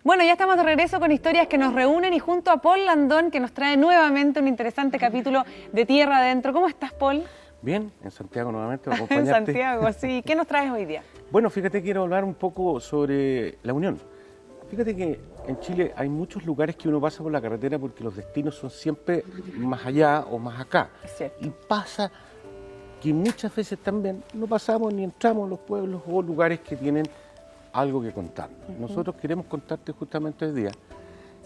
Bueno, ya estamos de regreso con historias que nos reúnen y junto a Paul Landón, que nos trae nuevamente un interesante capítulo de Tierra Adentro. ¿Cómo estás, Paul? Bien, en Santiago nuevamente, para acompañarte. En Santiago, sí. ¿Qué nos traes hoy día? Bueno, fíjate, quiero hablar un poco sobre la Unión. Fíjate que en Chile hay muchos lugares que uno pasa por la carretera porque los destinos son siempre más allá o más acá. Es cierto. Y pasa que muchas veces también no pasamos ni entramos en los pueblos o lugares que tienen algo que contarnos. Nosotros queremos contarte justamente hoy día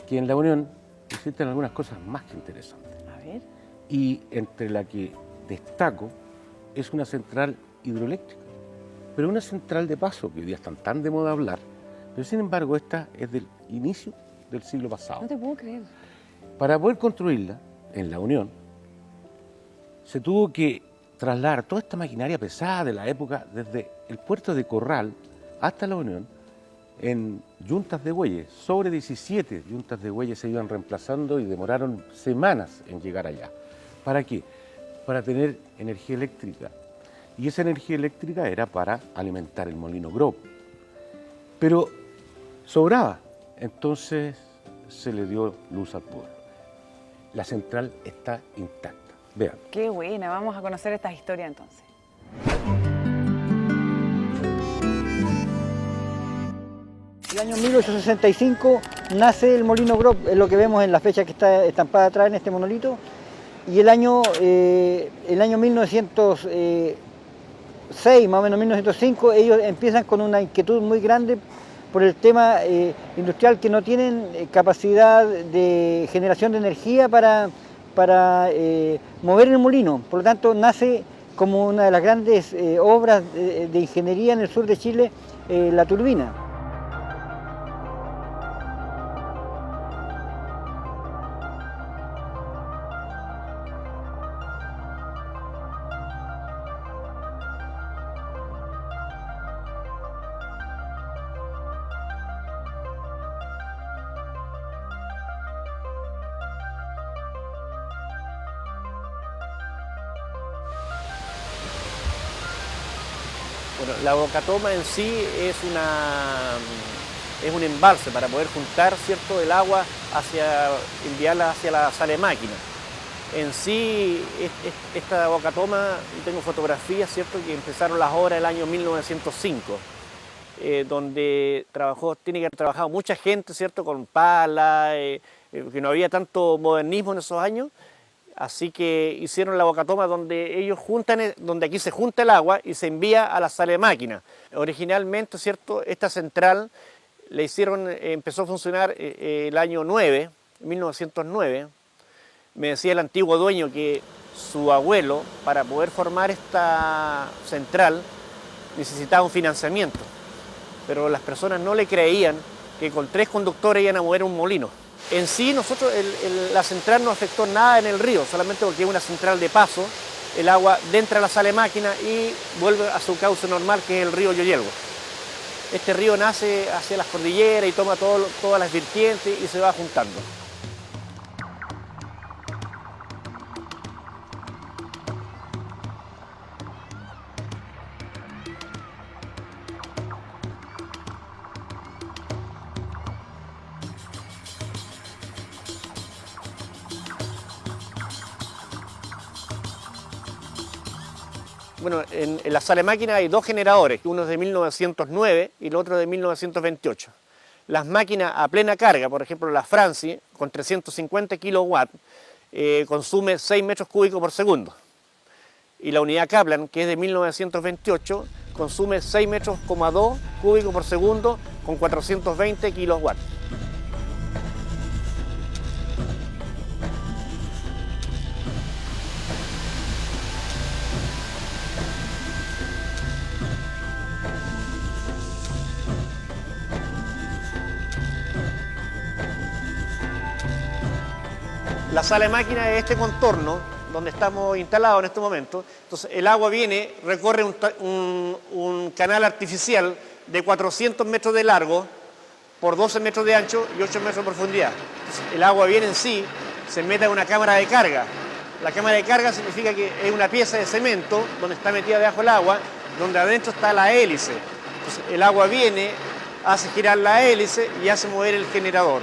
que en la Unión existen algunas cosas más que interesantes. A ver. Y entre la que destaco es una central hidroeléctrica, pero una central de paso, que hoy día están tan de moda hablar, pero sin embargo esta es del inicio del siglo pasado. No te puedo creer. Para poder construirla en la Unión, se tuvo que trasladar toda esta maquinaria pesada de la época desde el puerto de Corral hasta la Unión en yuntas de bueyes. Sobre 17 yuntas de bueyes se iban reemplazando y demoraron semanas en llegar allá. ¿Para qué? Para tener energía eléctrica. Y esa energía eléctrica era para alimentar el molino Grove. Pero sobraba, entonces se le dio luz al pueblo. La central está intacta. Vean. Qué buena, vamos a conocer estas historias entonces. El año 1865 nace el molino Grove, es lo que vemos en la fecha que está estampada atrás en este monolito. Y el año 1906, más o menos 1905, ellos empiezan con una inquietud muy grande por el tema industrial, que no tienen capacidad de generación de energía para mover el molino. Por lo tanto, nace como una de las grandes obras de ingeniería en el sur de Chile, la turbina. Bueno, la bocatoma en sí es un embalse para poder juntar, ¿cierto?, el agua enviarla hacia la sala de máquina. En sí, esta bocatoma, tengo fotografías, ¿cierto?, que empezaron las obras el año 1905, donde tiene que haber trabajado mucha gente, ¿cierto?, con pala, que no había tanto modernismo en esos años. Así que hicieron la bocatoma donde ellos donde aquí se junta el agua y se envía a la sala de máquina. Originalmente, ¿cierto?, esta central empezó a funcionar el año 1909. Me decía el antiguo dueño que su abuelo, para poder formar esta central, necesitaba un financiamiento. Pero las personas no le creían que con 3 conductores iban a mover un molino. En sí, la central no afectó nada en el río, solamente porque es una central de paso, el agua entra a la sala de máquina y vuelve a su cauce normal, que es el río Yoyelgo. Este río nace hacia las cordilleras y toma todas las vertientes y se va juntando. Bueno, en la sala de máquinas hay 2 generadores, uno es de 1909 y el otro de 1928. Las máquinas a plena carga, por ejemplo la Franci, con 350 kilowatts, consume 6 metros cúbicos por segundo. Y la unidad Kaplan, que es de 1928, consume 6,2 metros cúbicos por segundo con 420 kilowatts. La sala de máquinas es este contorno donde estamos instalados en este momento. Entonces el agua recorre un canal artificial de 400 metros de largo por 12 metros de ancho y 8 metros de profundidad. Entonces, el agua viene en sí, se mete en una cámara de carga. La cámara de carga significa que es una pieza de cemento donde está metida debajo el agua, donde adentro está la hélice. Entonces, el agua viene, hace girar la hélice y hace mover el generador.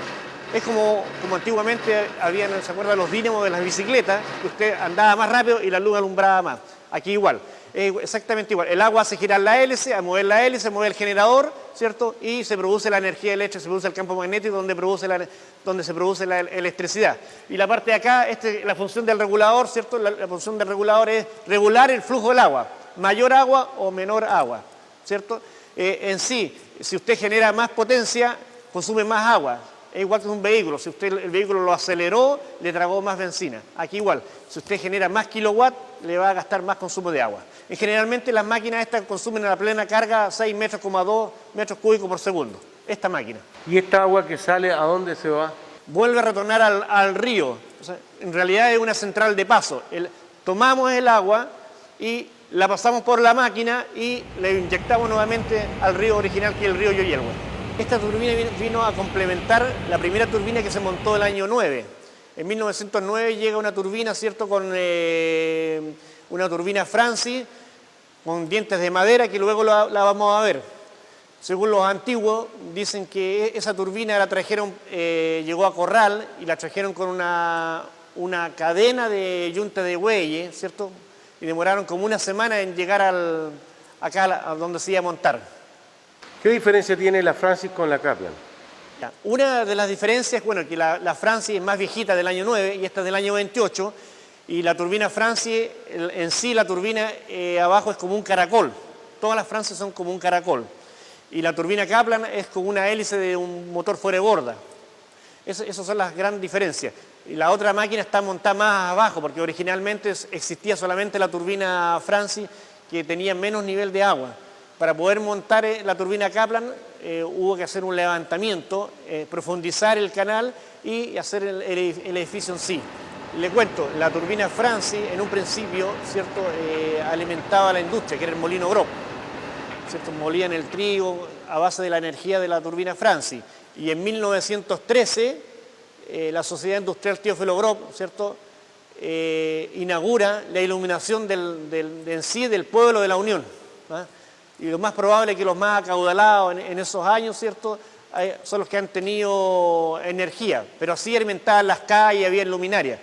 Es como antiguamente habían, ¿se acuerdan los dínamos de las bicicletas? Que usted andaba más rápido y la luz alumbraba más. Aquí igual, exactamente igual. El agua hace girar la hélice, a mover la hélice, mueve el generador, ¿cierto? Y se produce la energía eléctrica, se produce el campo magnético donde se produce la electricidad. Y la parte de acá, la función del regulador, ¿cierto? La función del regulador es regular el flujo del agua, mayor agua o menor agua, ¿cierto? En sí, si usted genera más potencia, consume más agua. Es igual que un vehículo, si usted el vehículo lo aceleró, le tragó más benzina. Aquí igual, si usted genera más kilowatt, le va a gastar más consumo de agua. Y generalmente las máquinas estas consumen a la plena carga 6,2 metros cúbicos por segundo, esta máquina. ¿Y esta agua que sale, a dónde se va? Vuelve a retornar al río, o sea, en realidad es una central de paso. Tomamos el agua y la pasamos por la máquina y le inyectamos nuevamente al río original, que es el río Yoyelwa. Esta turbina vino a complementar la primera turbina que se montó el año 9. En 1909 llega una turbina, ¿cierto?, con una turbina Francis, con dientes de madera, que luego la vamos a ver. Según los antiguos, dicen que esa turbina la trajeron, llegó a Corral y la trajeron con una cadena de yunta de bueyes, ¿cierto? Y demoraron como una semana en llegar acá a donde se iba a montar. ¿Qué diferencia tiene la Francis con la Kaplan? Una de las diferencias, bueno, que la Francis es más viejita, del año 9 y esta es del año 28, y la turbina Francis, en sí la turbina abajo es como un caracol, todas las Francis son como un caracol, y la turbina Kaplan es como una hélice de un motor fuera de borda. Esas son las grandes diferencias. Y la otra máquina está montada más abajo, porque originalmente existía solamente la turbina Francis, que tenía menos nivel de agua. Para poder montar la turbina Kaplan hubo que hacer un levantamiento, profundizar el canal y hacer el edificio en sí. Le cuento, la turbina Francis en un principio, ¿cierto?, alimentaba a la industria, que era el molino Grob, ¿cierto? Molían el trigo a base de la energía de la turbina Francis. Y en 1913 la Sociedad Industrial Teófilo Grob, ¿cierto?, inaugura la iluminación en sí del pueblo de la Unión, ¿ah? Y lo más probable es que los más acaudalados en esos años, ¿cierto?, son los que han tenido energía, pero así alimentaban las calles, había luminarias.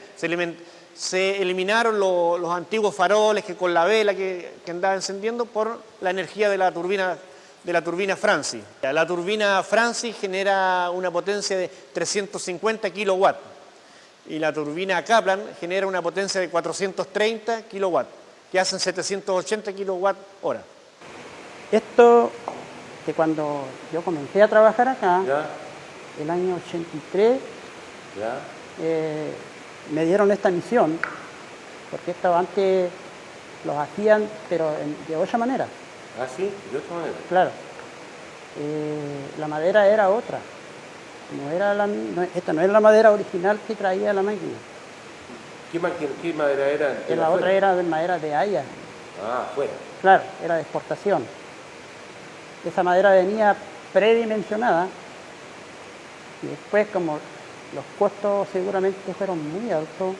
Se eliminaron los antiguos faroles que con la vela que andaba encendiendo por la energía de la turbina Francis. La turbina Francis genera una potencia de 350 kilowatts y la turbina Kaplan genera una potencia de 430 kilowatts, que hacen 780 kilowatt hora. Esto, que cuando yo comencé a trabajar acá, ¿Ya? el año 83, ¿Ya? me dieron esta misión, porque esto antes los hacían, pero de otra manera. ¿Ah, sí? ¿De otra manera? Claro. La madera era otra. Esta no es la madera original que traía la máquina. ¿Qué madera era? La otra era de madera de haya. Ah, afuera. Claro, era de exportación. Esa madera venía predimensionada y después, como los costos seguramente fueron muy altos,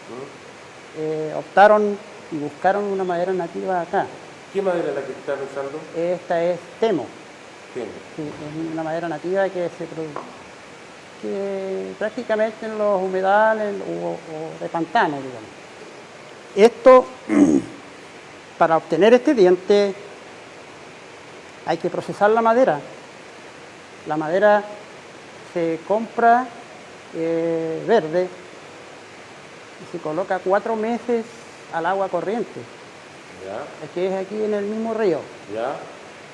optaron y buscaron una madera nativa acá. ¿Qué madera es la que están usando? Esta es Temo. Temo. Sí, es una madera nativa que se produce que prácticamente en los humedales o de pantano, digamos. Esto, para obtener este diente, hay que procesar la madera. La madera se compra verde y se coloca 4 meses al agua corriente. ¿Ya? Que es aquí en el mismo río. ¿Ya?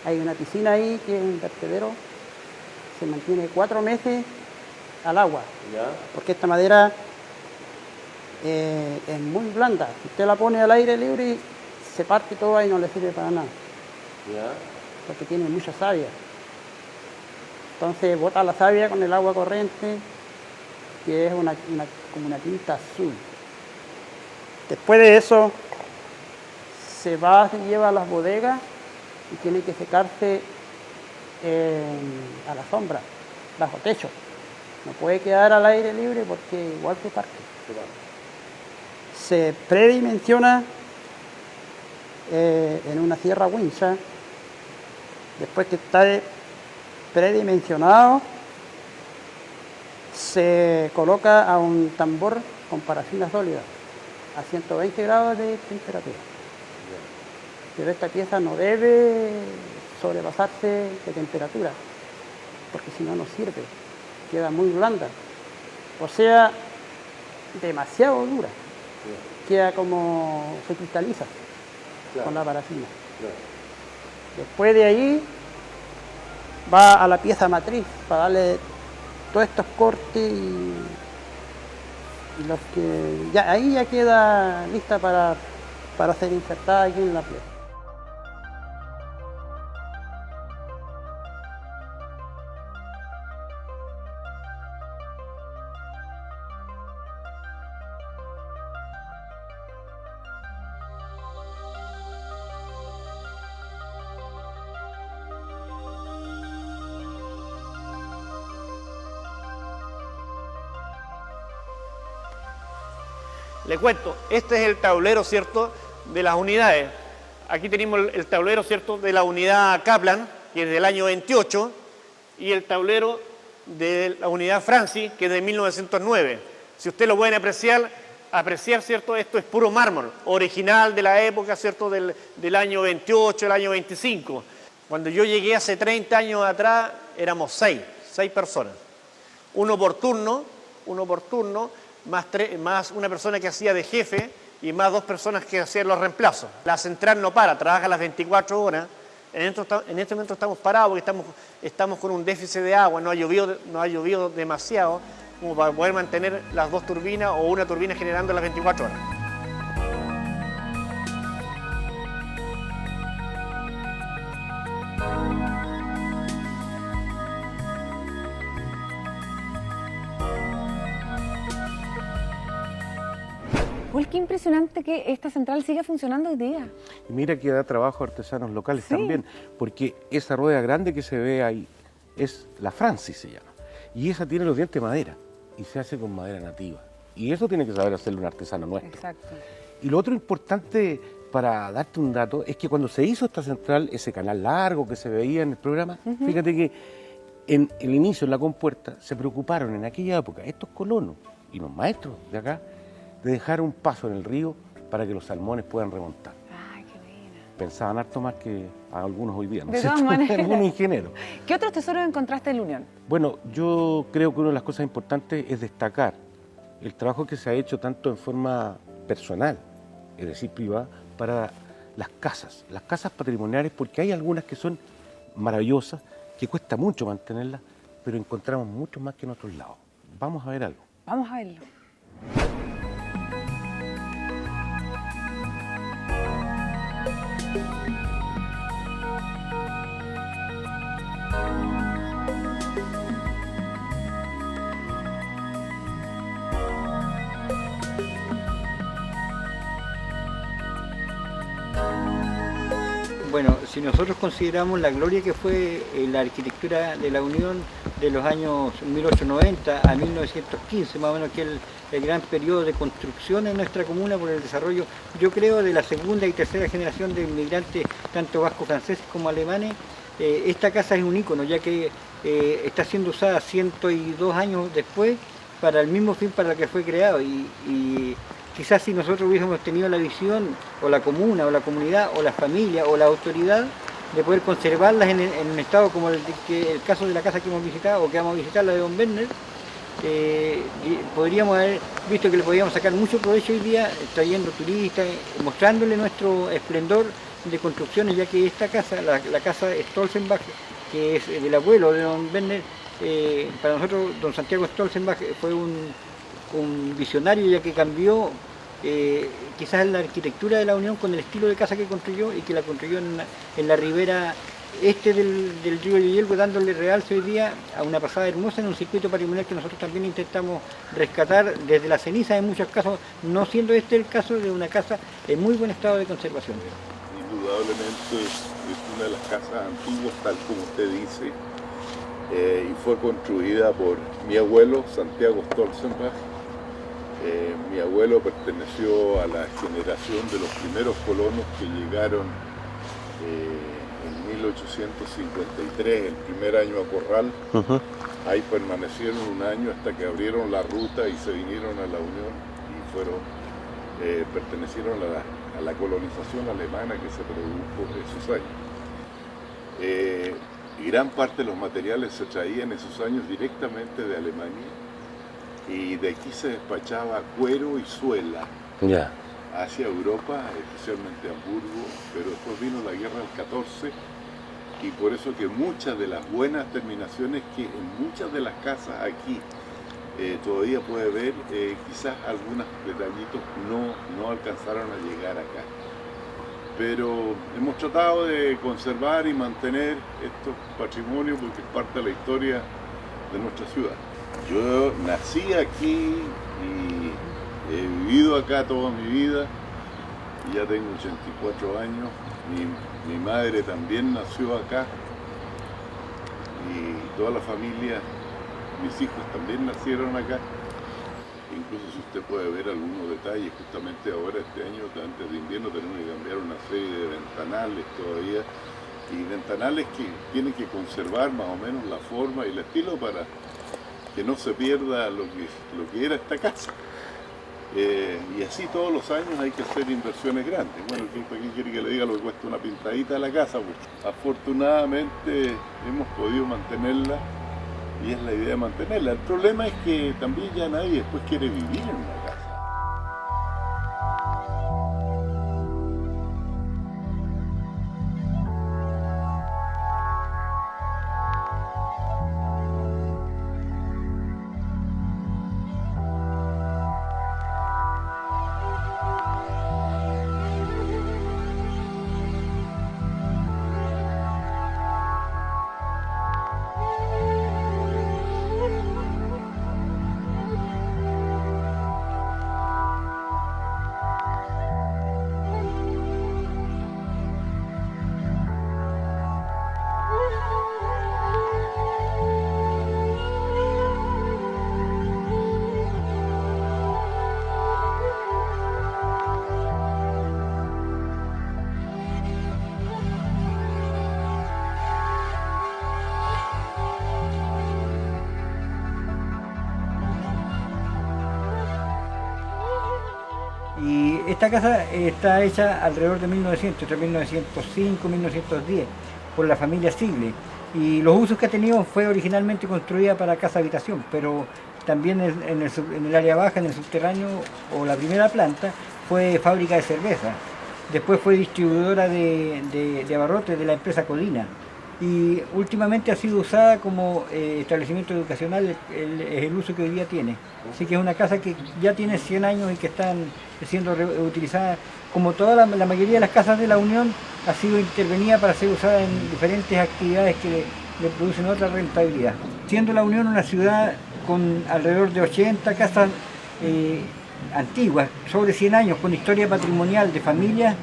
Hay una piscina ahí que es un vertedero. Se mantiene 4 meses al agua. ¿Ya? Porque esta madera es muy blanda. Usted la pone al aire libre y se parte toda y no le sirve para nada. ¿Ya? Porque tiene mucha savia. Entonces bota la savia con el agua corriente, que es como una tinta azul. Después de eso se lleva a las bodegas y tiene que secarse a la sombra, bajo techo. No puede quedar al aire libre porque igual se parte. Se predimensiona en una sierra wincha. Después que está predimensionado, se coloca a un tambor con parafina sólida a 120 grados de temperatura. Pero esta pieza no debe sobrepasarse de temperatura, porque si no, no sirve, queda muy blanda. O sea, demasiado dura, queda como se cristaliza con la parafina. Después de ahí va a la pieza matriz para darle todos estos cortes y los que ya ahí ya queda lista para ser insertada aquí en la pieza. Le cuento, este es el tablero, ¿cierto?, de las unidades. Aquí tenemos el tablero, ¿cierto?, de la unidad Kaplan, que es del año 28, y el tablero de la unidad Francis, que es de 1909. Si ustedes lo pueden apreciar, ¿cierto?, esto es puro mármol, original de la época, ¿cierto?, del año 28, el año 25. Cuando yo llegué hace 30 años atrás, éramos seis personas. Uno por turno, más una persona que hacía de jefe y más 2 personas que hacían los reemplazos. La central no para, trabaja las 24 horas. En este momento estamos parados porque estamos con un déficit de agua, no ha llovido demasiado como para poder mantener las 2 turbinas o una turbina generando las 24 horas. Paul, qué impresionante que esta central siga funcionando hoy día. Y mira que da trabajo a artesanos locales Sí. también, porque esa rueda grande que se ve ahí es la Francis, se llama. Y esa tiene los dientes de madera y se hace con madera nativa. Y eso tiene que saber hacerlo un artesano nuestro. Exacto. Y lo otro importante, para darte un dato, es que cuando se hizo esta central, ese canal largo que se veía en el programa, fíjate que en el inicio, en la compuerta, se preocuparon en aquella época, estos colonos y los maestros de acá, de dejar un paso en el río para que los salmones puedan remontar. Ay, qué buena. Pensaban harto más que a algunos hoy día, ¿no? De es todas cierto? maneras. Algunos ingenieros. ¿Qué otros tesoros encontraste en la Unión? Bueno, yo creo que una de las cosas importantes es destacar el trabajo que se ha hecho tanto en forma personal, es decir, privada, para las casas patrimoniales, porque hay algunas que son maravillosas, que cuesta mucho mantenerlas, pero encontramos mucho más que en otros lados. Vamos a ver algo. Vamos a verlo. Bueno, si nosotros consideramos la gloria que fue la arquitectura de la Unión de los años 1890 a 1915, más o menos, que es el gran periodo de construcción en nuestra comuna por el desarrollo, yo creo, de la segunda y tercera generación de inmigrantes, tanto vascos, franceses como alemanes, esta casa es un ícono, ya que está siendo usada 102 años después para el mismo fin para el que fue creado. Y quizás si nosotros hubiésemos tenido la visión, o la comuna, o la comunidad, o la familia, o la autoridad, de poder conservarlas en un estado como el caso de la casa que hemos visitado, o que vamos a visitar, la de Don Werner, podríamos haber visto que le podíamos sacar mucho provecho hoy día, trayendo turistas, mostrándole nuestro esplendor de construcciones, ya que esta casa, la casa Stolzenbach, que es del abuelo de Don Werner, para nosotros Don Santiago Stolzenbach fue un visionario, ya que cambió quizás la arquitectura de la Unión con el estilo de casa que construyó, y que la construyó en la ribera este del río Yelvo, dándole realce hoy día a una pasada hermosa en un circuito patrimonial que nosotros también intentamos rescatar desde la ceniza en muchos casos, no siendo este el caso de una casa en muy buen estado de conservación. Indudablemente es una de las casas antiguas, tal como usted dice, y fue construida por mi abuelo, Santiago Stolzenbach. Mi abuelo perteneció a la generación de los primeros colonos que llegaron en 1853, el primer año a Corral. Ahí permanecieron un año hasta que abrieron la ruta y se vinieron a la Unión y fueron, pertenecieron a la colonización alemana que se produjo en esos años. Y gran parte de los materiales se traían en esos años directamente de Alemania y de aquí se despachaba cuero y suela hacia Europa, especialmente Hamburgo, pero después vino la guerra del 14 y por eso que muchas de las buenas terminaciones que en muchas de las casas aquí todavía puede ver, quizás algunos detallitos no alcanzaron a llegar acá. Pero hemos tratado de conservar y mantener estos patrimonios porque es parte de la historia de nuestra ciudad. Yo nací aquí y he vivido acá toda mi vida y ya tengo 84 años. Mi madre también nació acá y toda la familia, mis hijos también nacieron acá. Incluso si usted puede ver algunos detalles, justamente ahora este año, antes de invierno, tenemos que cambiar una serie de ventanales todavía, y ventanales que tienen que conservar más o menos la forma y el estilo para que no se pierda lo que era esta casa. Y así todos los años hay que hacer inversiones grandes. Bueno, ¿quién quiere que le diga lo que cuesta una pintadita de la casa? Pues, afortunadamente hemos podido mantenerla. Y es la idea de mantenerla. El problema es que también ya nadie después quiere vivir en una casa. Y esta casa está hecha alrededor de 1900, entre 1905 y 1910, por la familia Sigle. Y los usos que ha tenido fue originalmente construida para casa habitación, pero también en el área baja, en el subterráneo o la primera planta, fue fábrica de cerveza. Después fue distribuidora de abarrotes de la empresa Codina. Y últimamente ha sido usada como establecimiento educacional, es el uso que hoy día tiene. Así que es una casa que ya tiene 100 años y que están siendo utilizada, como toda la mayoría de las casas de la Unión, ha sido intervenida para ser usada en diferentes actividades que le producen otra rentabilidad. Siendo la Unión una ciudad con alrededor de 80 casas antiguas, sobre 100 años, con historia patrimonial de familias,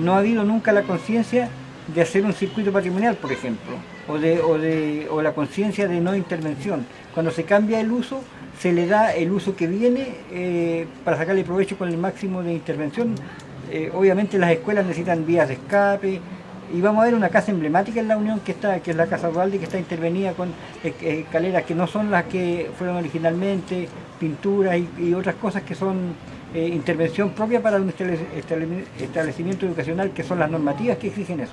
no ha habido nunca la conciencia de hacer un circuito patrimonial, por ejemplo, o la conciencia de no intervención. Cuando se cambia el uso, se le da el uso que viene para sacarle provecho con el máximo de intervención. Obviamente las escuelas necesitan vías de escape, y vamos a ver una casa emblemática en la Unión que es la Casa Dualde, que está intervenida con escaleras que no son las que fueron originalmente, pinturas y otras cosas que son intervención propia para un establecimiento educacional, que son las normativas que exigen eso.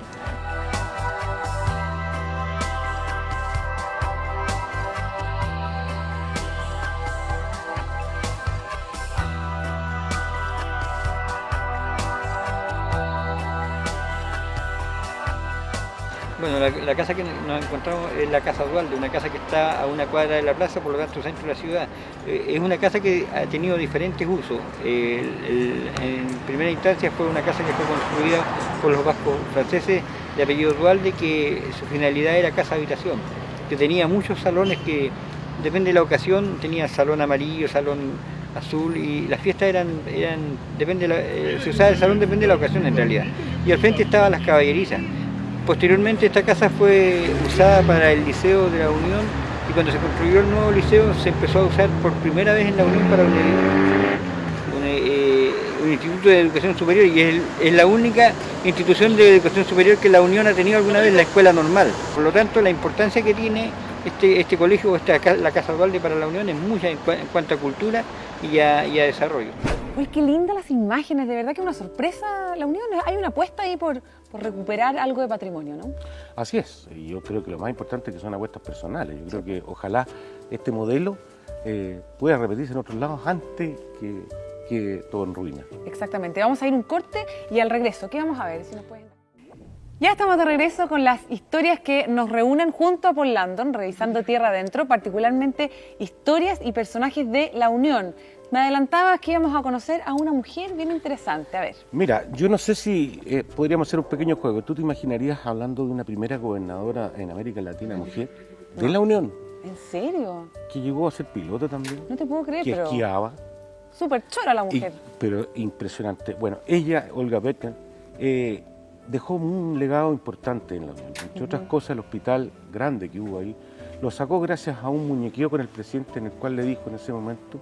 Bueno, la casa que nos encontramos es la Casa Dualde, una casa que está a una cuadra de la plaza, por lo tanto centro de la ciudad. Es una casa que ha tenido diferentes usos. En primera instancia fue una casa que fue construida por los vascos franceses de apellido Dualde, que su finalidad era casa habitación, que tenía muchos salones que, depende de la ocasión, tenía salón amarillo, salón azul, y las fiestas se usaba el salón, depende de la ocasión en realidad. Y al frente estaban las caballerizas. Posteriormente esta casa fue usada para el Liceo de la Unión, y cuando se construyó el nuevo liceo se empezó a usar por primera vez en la Unión para un instituto de educación superior y es la única institución de educación superior que la Unión ha tenido alguna vez, la escuela normal. Por lo tanto, la importancia que tiene este colegio, la Casa Dualde para la Unión es mucha en cuanto a cultura y a desarrollo. Uy, qué lindas las imágenes, de verdad que una sorpresa la Unión. Hay una apuesta ahí por recuperar algo de patrimonio, ¿no? Así es, y yo creo que lo más importante es que son apuestas personales. Yo creo que ojalá este modelo pueda repetirse en otros lados antes que todo en ruina. Exactamente, vamos a ir un corte y al regreso, ¿qué vamos a ver? Si nos pueden... Ya estamos de regreso con las historias que nos reúnen junto a Paul Landon, revisando Tierra Adentro, particularmente historias y personajes de la Unión. Me adelantabas que íbamos a conocer a una mujer bien interesante, a ver. Mira, yo no sé si podríamos hacer un pequeño juego. ¿Tú te imaginarías hablando de una primera gobernadora en América Latina, mujer, de la Unión? ¿En serio? Que llegó a ser piloto también, No te puedo creer, que pero esquiaba. súper chora la mujer. Pero impresionante. Bueno, ella, Olga Becker, dejó un legado importante en la Unión. Entre otras cosas, el hospital grande que hubo ahí, lo sacó gracias a un muñequeo con el presidente en el cual le dijo en ese momento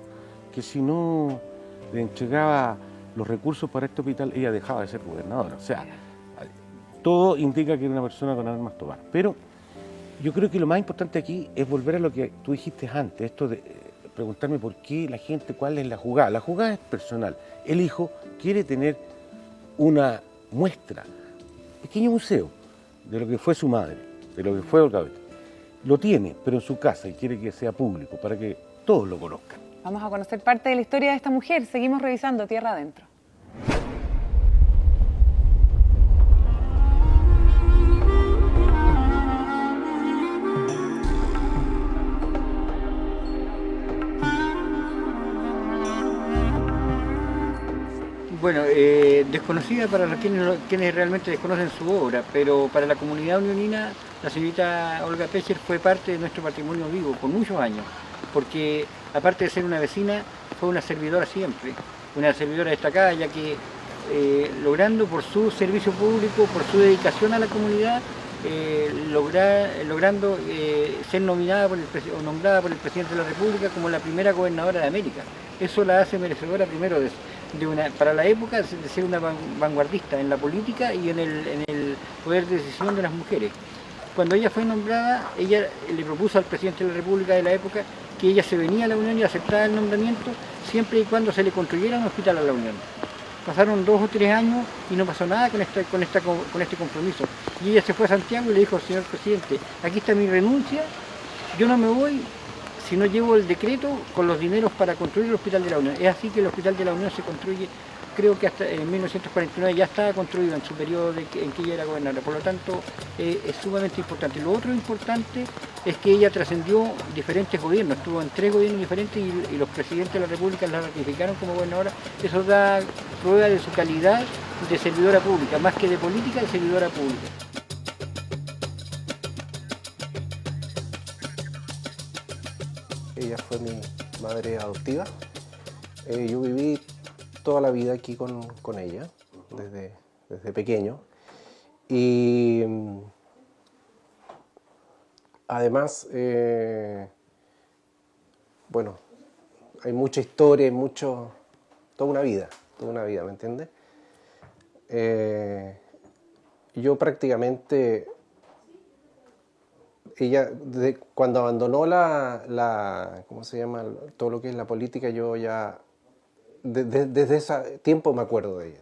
que si no le entregaba los recursos para este hospital, ella dejaba de ser gobernadora. O sea, todo indica que era una persona con armas tomar. Pero yo creo que lo más importante aquí es volver a lo que tú dijiste antes, esto de preguntarme por qué la gente, cuál es la jugada. La jugada es personal. El hijo quiere tener una muestra, un pequeño museo de lo que fue su madre, de lo que fue Olga Becker. Lo tiene, pero en su casa, y quiere que sea público, para que todos lo conozcan. Vamos a conocer parte de la historia de esta mujer. Seguimos revisando Tierra Adentro. Bueno, desconocida para quienes realmente desconocen su obra, pero para la comunidad unionina, la señorita Olga Pecher fue parte de nuestro patrimonio vivo por muchos años, porque aparte de ser una vecina, fue una servidora siempre, una servidora destacada, ya que logrando por su servicio público, por su dedicación a la comunidad, logrando ser nominada o nombrada por el presidente de la República como la primera gobernadora de América. Eso la hace merecedora primero para la época de ser una vanguardista en la política y en el poder de decisión de las mujeres. Cuando ella fue nombrada, ella le propuso al presidente de la República de la época que ella se venía a la Unión y aceptaba el nombramiento siempre y cuando se le construyera un hospital a la Unión. Pasaron 2 o 3 años y no pasó nada con este compromiso. Y ella se fue a Santiago y le dijo: señor presidente, aquí está mi renuncia, yo no me voy si no llevo el decreto con los dineros para construir el Hospital de la Unión. Es así que el Hospital de la Unión se construye, creo que hasta en 1949 ya estaba construido en su periodo en que ella era gobernadora. Por lo tanto, es sumamente importante. Lo otro importante es que ella trascendió diferentes gobiernos, estuvo en 3 gobiernos diferentes y los presidentes de la República la ratificaron como gobernadora. Eso da prueba de su calidad de servidora pública, más que de política, de servidora pública. Ella fue mi madre adoptiva. Yo viví toda la vida aquí con ella, desde pequeño. Y además, bueno, hay mucha historia, toda una vida, ¿me entiendes? Yo prácticamente, ella, cuando abandonó ¿cómo se llama? Todo lo que es la política, yo ya, desde ese tiempo me acuerdo de ella.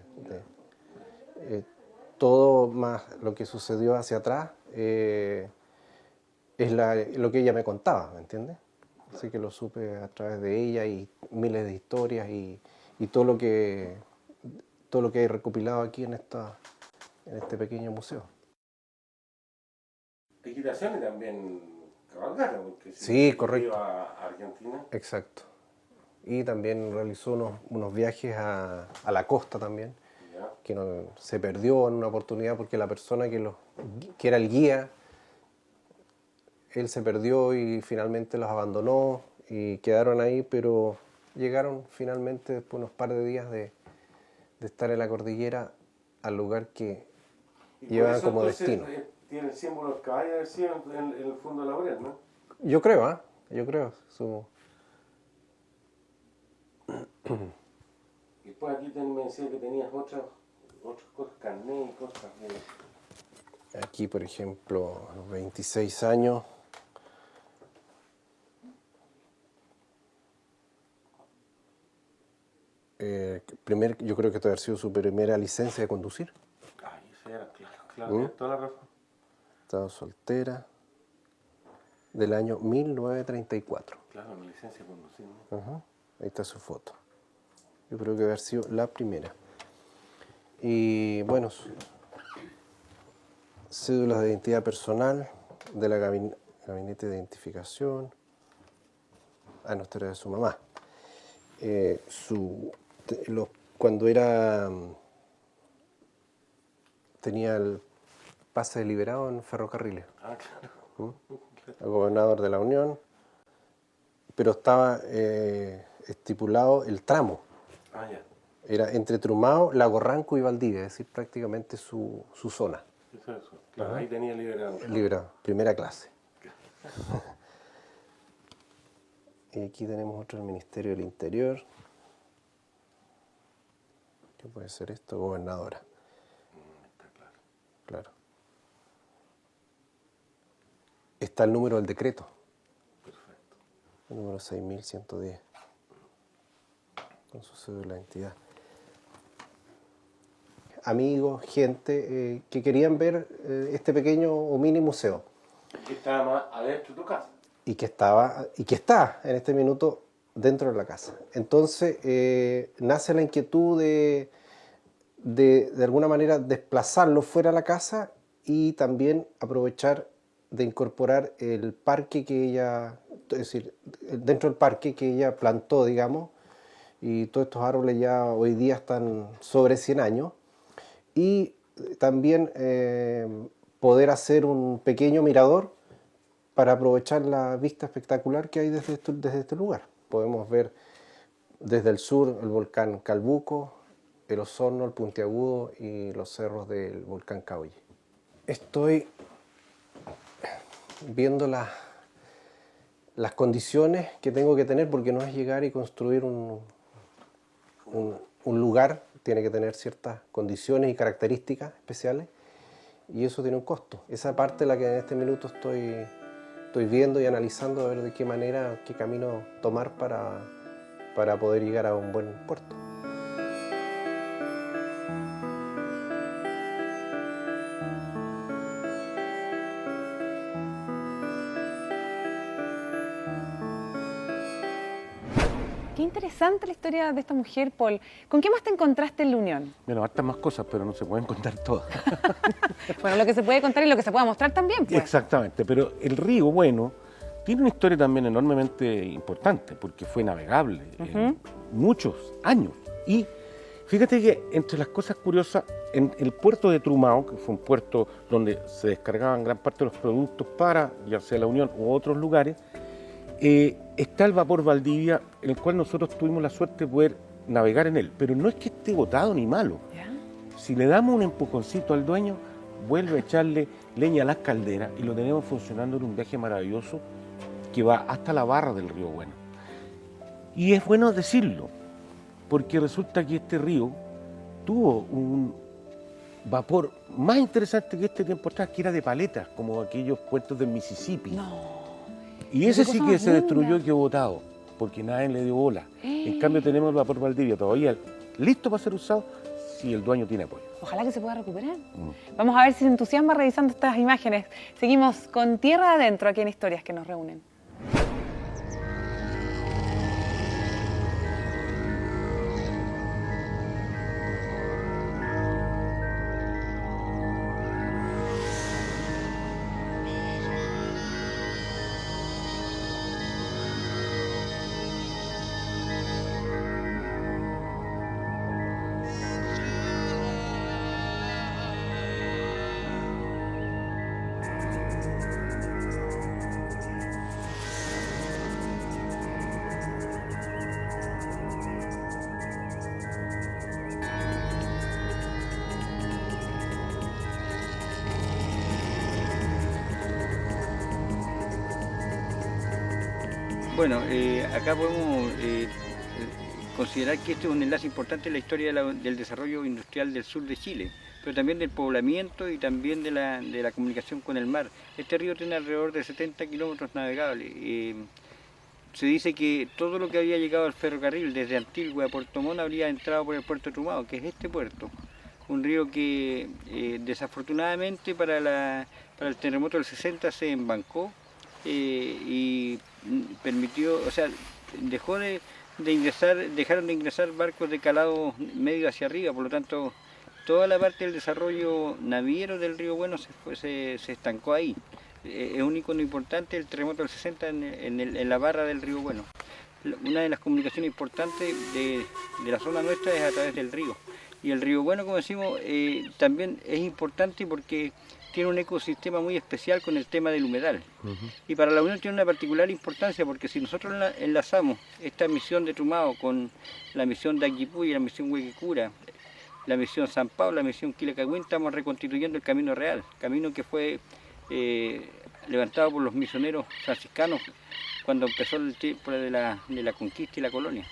Todo más lo que sucedió hacia atrás es lo que ella me contaba, ¿me entiendes? Así que lo supe a través de ella y miles de historias y todo lo que he recopilado aquí en este pequeño museo. Equitación y también cabalgata, porque sí, correcto. Iba a Argentina. Exacto. Y también realizó unos viajes a la costa también, que se perdió en una oportunidad porque la persona que era el guía, él se perdió y finalmente los abandonó y quedaron ahí, pero llegaron finalmente después de unos par de días de estar en la cordillera al lugar que llevaban como destino. Tiene el símbolo del caballo en el fondo de la pared, ¿no? Yo creo, Después aquí me decía que tenías otras cosas, carnet y cosas. Aquí, por ejemplo, a los 26 años, yo creo que esto ha sido su primera licencia de conducir. Ay, esa era, claro, tienes toda la razón. Estaba soltera, del año 1934. Claro, mi licencia de conducir, ¿no? Ajá, ahí está su foto. Yo creo que debe haber sido la primera. Y bueno, cédulas de identidad personal de la gabinete de identificación. Ah, no, esta era de su mamá. Cuando tenía el pase de liberado en ferrocarriles. Ah, claro. El gobernador de la Unión, pero estaba estipulado el tramo. Ah, ya. Era entre Trumao, Lago Ranco y Valdivia, es decir, prácticamente su zona. Eso. Claro, ahí tenía liberado. Liberado, primera clase. Y aquí tenemos otro del Ministerio del Interior. ¿Qué puede ser esto? Gobernadora. Está claro. Claro. Está el número del decreto. Perfecto. El número 6110. Con su cédula de identidad. Amigos, gente que querían ver este pequeño o mini museo. Que estaba más adentro de tu casa. Y que está en este minuto dentro de la casa. Entonces nace la inquietud de alguna manera desplazarlo fuera de la casa y también aprovechar de incorporar el parque que ella, es decir, dentro del parque que ella plantó, digamos, y todos estos árboles ya hoy día están sobre 100 años, y también poder hacer un pequeño mirador para aprovechar la vista espectacular que hay desde este lugar. Podemos ver desde el sur el volcán Calbuco, el Osorno, el Puntiagudo y los cerros del volcán Caulle. Estoy viendo las condiciones que tengo que tener, porque no es llegar y construir un lugar, tiene que tener ciertas condiciones y características especiales, y eso tiene un costo. Esa parte es la que en este minuto estoy viendo y analizando, a ver de qué manera, qué camino tomar para poder llegar a un buen puerto. Qué interesante la historia de esta mujer, Paul. ¿Con qué más te encontraste en la Unión? Bueno, hartas más cosas, pero no se pueden contar todas. Bueno, lo que se puede contar y lo que se puede mostrar también, pues. Exactamente, pero el río, bueno, tiene una historia también enormemente importante, porque fue navegable en muchos años. Y fíjate que entre las cosas curiosas, en el puerto de Trumao, que fue un puerto donde se descargaban gran parte de los productos para, ya sea la Unión u otros lugares, está el vapor Valdivia, en el cual nosotros tuvimos la suerte de poder navegar en él. Pero no es que esté botado ni malo. ¿Ya? Si le damos un empujoncito al dueño, vuelve a echarle leña a las calderas y lo tenemos funcionando en un viaje maravilloso que va hasta la barra del río Bueno. Y es bueno decirlo, porque resulta que este río tuvo un vapor más interesante que este tiempo atrás, que era de paletas, como aquellos puertos del Mississippi. No. Y ese Qué sí cosa que más se destruyó linda. y quedó botado, porque nadie le dio bola. En cambio tenemos el vapor Valdivia todavía listo para ser usado si el dueño tiene apoyo. Ojalá que se pueda recuperar. Vamos a ver si se entusiasma revisando estas imágenes. Seguimos con Tierra Adentro aquí en Historias que nos reúnen. Bueno, acá podemos considerar que este es un enlace importante en la historia del desarrollo industrial del sur de Chile, pero también del poblamiento y también de la comunicación con el mar. Este río tiene alrededor de 70 kilómetros navegables. Se dice que todo lo que había llegado al ferrocarril desde Antigua a Puerto Montt habría entrado por el puerto de Trumado, que es este puerto. Un río que desafortunadamente para el terremoto del 60 se embancó y permitió, o sea, dejaron de ingresar barcos de calado medio hacia arriba, por lo tanto toda la parte del desarrollo naviero del río Bueno se estancó ahí. Es un icono importante el terremoto del 60 en la barra del río Bueno. Una de las comunicaciones importantes de la zona nuestra es a través del río. Y el río Bueno, como decimos, también es importante porque tiene un ecosistema muy especial con el tema del humedal. Y para la Unión tiene una particular importancia porque si nosotros enlazamos esta misión de Trumado con la misión de Aguipuy, la misión Huequecura, la misión San Pablo, la misión Quilacagüín, estamos reconstituyendo el camino real, camino que fue levantado por los misioneros franciscanos cuando empezó el tiempo de la conquista y la colonia.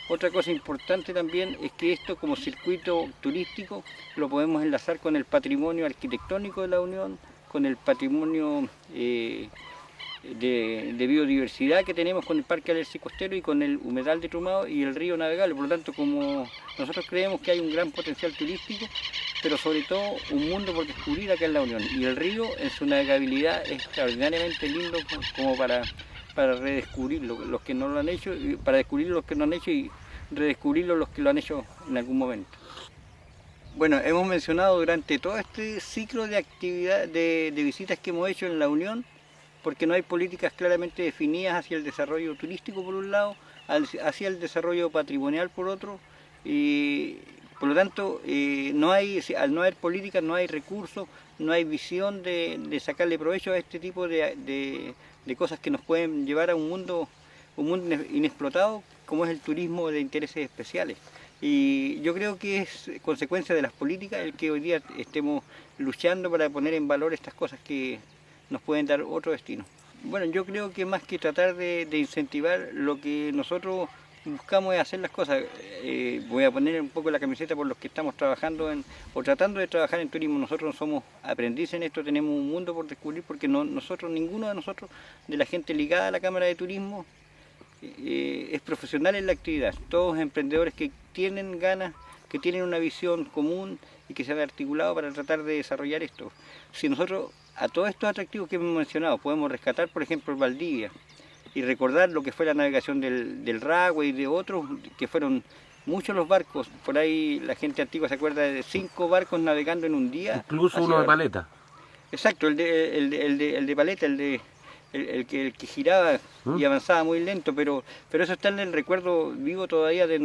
Otra cosa importante también es que esto como circuito turístico lo podemos enlazar con el patrimonio arquitectónico de la Unión, con el patrimonio de biodiversidad que tenemos con el Parque Alerce Costero y con el humedal de Trumado y el río navegable. Por lo tanto, como nosotros creemos que hay un gran potencial turístico, pero sobre todo un mundo por descubrir acá en la Unión. Y el río en su navegabilidad es extraordinariamente lindo como para redescubrirlo, los que no lo han hecho, para descubrir los que no han hecho y redescubrirlo los que lo han hecho en algún momento. Bueno, hemos mencionado durante todo este ciclo de actividad, de visitas que hemos hecho en la Unión, porque no hay políticas claramente definidas hacia el desarrollo turístico por un lado, hacia el desarrollo patrimonial por otro, y por lo tanto al no haber políticas no hay recursos, no hay visión de sacarle provecho a este tipo de cosas que nos pueden llevar a un mundo inexplotado como es el turismo de intereses especiales. Y yo creo que es consecuencia de las políticas el que hoy día estemos luchando para poner en valor estas cosas que nos pueden dar otro destino. Bueno, yo creo que más que tratar de incentivar, lo que nosotros buscamos es hacer las cosas. Voy a poner un poco la camiseta por los que estamos trabajando o tratando de trabajar en turismo. Nosotros no somos aprendices en esto, tenemos un mundo por descubrir porque ninguno de nosotros, de la gente ligada a la Cámara de Turismo, es profesional en la actividad. Todos emprendedores que tienen ganas, que tienen una visión común y que se han articulado para tratar de desarrollar esto. Si nosotros a todos estos atractivos que hemos mencionado podemos rescatar, por ejemplo, el Valdivia, y recordar lo que fue la navegación del Ragüe y de otros, que fueron muchos los barcos. Por ahí la gente antigua se acuerda de 5 barcos navegando en un día. Incluso uno de paleta. Exacto, el de paleta, el que giraba y avanzaba muy lento, pero eso está en el recuerdo vivo todavía de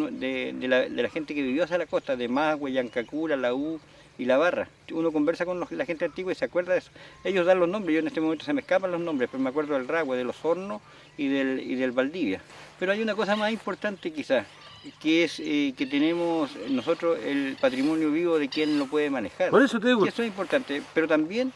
la gente que vivió hacia la costa, de Magüe, Yancacura, La U y La Barra. Uno conversa con la gente antigua y se acuerda de eso. Ellos dan los nombres, yo en este momento se me escapan los nombres, pero me acuerdo del Ragüe, de los Hornos y del Valdivia. Pero hay una cosa más importante quizás, que es que tenemos nosotros el patrimonio vivo de quien lo puede manejar. Por eso te digo. Y eso es importante, pero también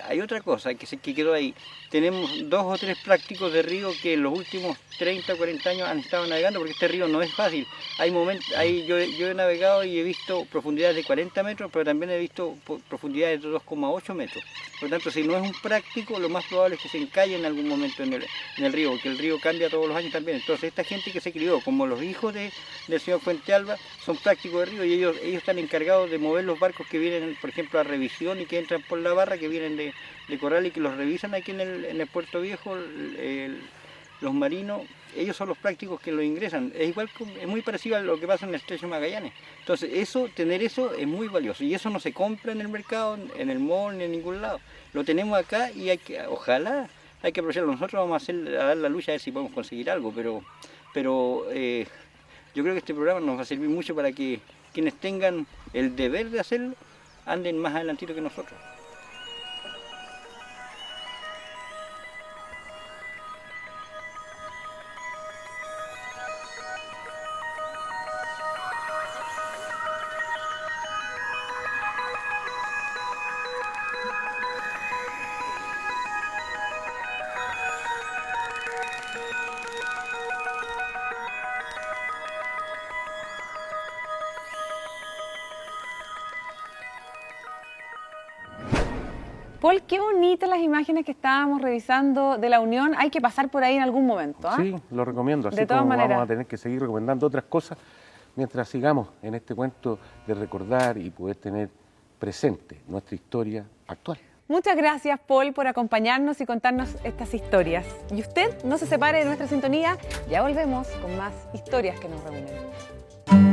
hay otra cosa que quedó ahí. Tenemos 2 o 3 prácticos de río que en los últimos 30 o 40 años han estado navegando, porque este río no es fácil. Yo he navegado y he visto profundidades de 40 metros, pero también he visto profundidades de 2,8 metros. Por lo tanto, si no es un práctico, lo más probable es que se encalle en algún momento en el río, porque el río cambia todos los años también. Entonces, esta gente que se crió, como los hijos del señor Fuentealba, son prácticos de río y ellos están encargados de mover los barcos que vienen, por ejemplo, a revisión y que entran por la barra, que vienen de Corral y que los revisan aquí en el Puerto Viejo, los marinos. Ellos son los prácticos que lo ingresan. Es muy parecido a lo que pasa en el Estrecho Magallanes. Entonces, tener eso es muy valioso. Y eso no se compra en el mercado, en el mall, ni en ningún lado. Lo tenemos acá y ojalá hay que aprovecharlo. Nosotros vamos a dar la lucha a ver si podemos conseguir algo, pero yo creo que este programa nos va a servir mucho para que quienes tengan el deber de hacerlo anden más adelantito que nosotros. Paul, qué bonitas las imágenes que estábamos revisando de la Unión. Hay que pasar por ahí en algún momento, ¿ah? Sí, lo recomiendo. Así De todas como maneras. vamos a tener que seguir recomendando otras cosas mientras sigamos en este cuento de recordar y poder tener presente nuestra historia actual. Muchas gracias, Paul, por acompañarnos y contarnos estas historias. Y usted no se separe de nuestra sintonía, ya volvemos con más historias que nos reúnen.